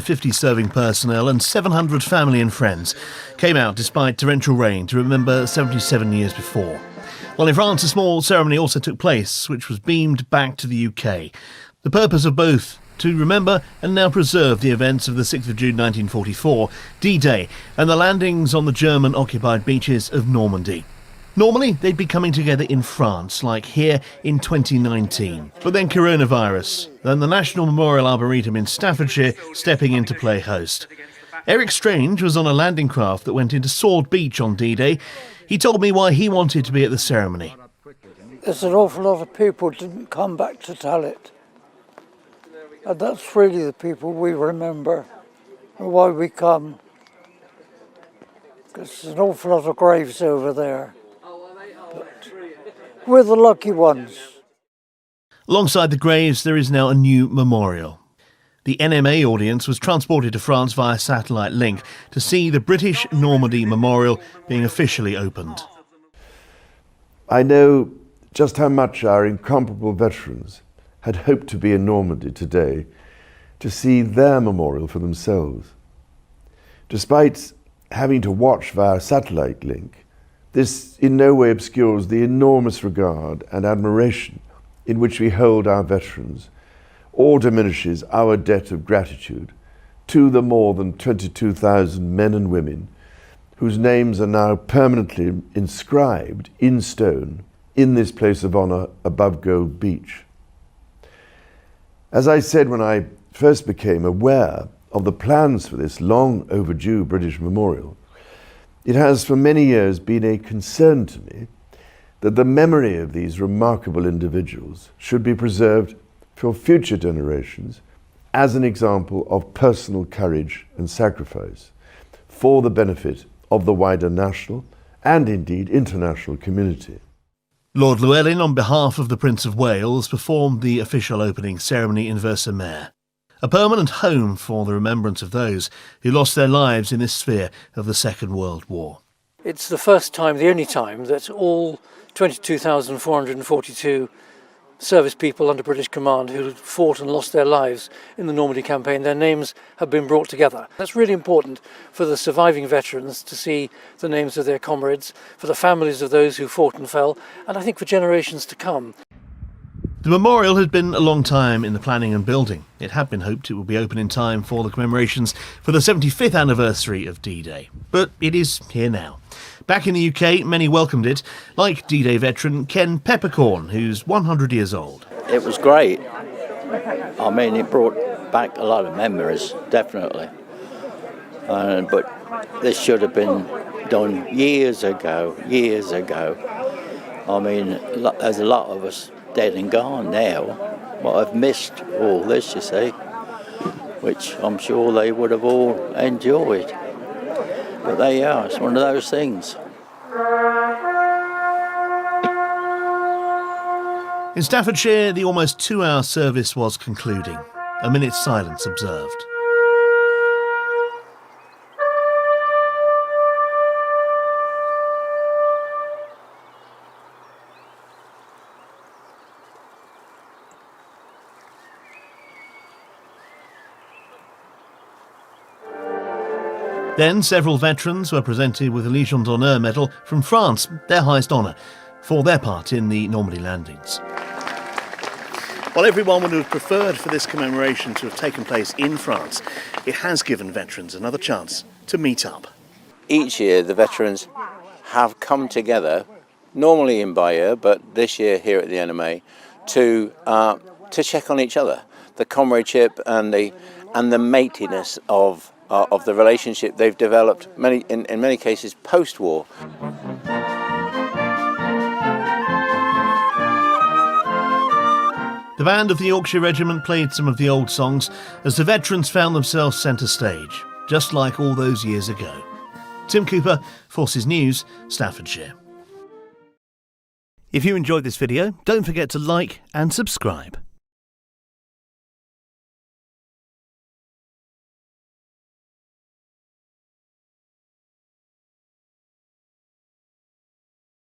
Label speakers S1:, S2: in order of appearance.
S1: 50 serving personnel and 700 family and friends came out despite torrential rain to remember 77 years before. While in France, a small ceremony also took place, which was beamed back to the UK. The purpose of both, to remember and now preserve the events of the 6th of June 1944, D-Day, and the landings on the German-occupied beaches of Normandy. Normally, they'd be coming together in France, like here in 2019. But then coronavirus, then the National Memorial Arboretum in Staffordshire stepping in to play host. Eric Strange was on a landing craft that went into Sword Beach on D-Day. He told me why he wanted to be at the ceremony.
S2: There's an awful lot of people didn't come back to tell it. And that's really the people we remember and why we come. Because there's an awful lot of graves over there. But we're the lucky ones.
S1: Alongside the graves, there is now a new memorial. The NMA audience was transported to France via satellite link to see the British Normandy Memorial being officially opened.
S3: I know just how much our incomparable veterans had hoped to be in Normandy today to see their memorial for themselves. Despite having to watch via satellite link, this in no way obscures the enormous regard and admiration in which we hold our veterans, or diminishes our debt of gratitude to the more than 22,000 men and women whose names are now permanently inscribed in stone in this place of honour above Gold Beach. As I said when I first became aware of the plans for this long overdue British memorial, it has for many years been a concern to me that the memory of these remarkable individuals should be preserved for future generations as an example of personal courage and sacrifice for the benefit of the wider national and indeed international community.
S1: Lord Llewellyn, on behalf of the Prince of Wales, performed the official opening ceremony in Ver-sur-Mer, a permanent home for the remembrance of those who lost their lives in this sphere of the Second World War.
S2: It's the first time, the only time, that all 22,442 service people under British command who fought and lost their lives in the Normandy campaign, their names have been brought together. That's really important for the surviving veterans to see the names of their comrades, for the families of those who fought and fell, and I think for generations to come.
S1: The memorial had been a long time in the planning and building. It had been hoped it would be open in time for the commemorations for the 75th anniversary of D-Day. But it is here now. Back in the UK, many welcomed it, like D-Day veteran Ken Peppercorn, who's 100 years old.
S4: It was great. I mean, it brought back a lot of memories, definitely. But this should have been done years ago. I mean, there's a lot of us dead and gone now, but I've missed all this, you see, which I'm sure they would have all enjoyed. But there you are, it's one of those things.
S1: In Staffordshire, the almost 2-hour service was concluding. A minute's silence observed. Then several veterans were presented with a Légion d'honneur medal from France, their highest honour, for their part in the Normandy landings. While everyone would have preferred for this commemoration to have taken place in France, it has given veterans another chance to meet up.
S5: Each year the veterans have come together, normally in Bayeux, but this year here at the NMA, to check on each other, the comradeship and the matiness of the relationship they've developed, in many cases post-war.
S1: The band of the Yorkshire Regiment played some of the old songs as the veterans found themselves centre stage, just like all those years ago. Tim Cooper, Forces News, Staffordshire. If you enjoyed this video, don't forget to like and subscribe.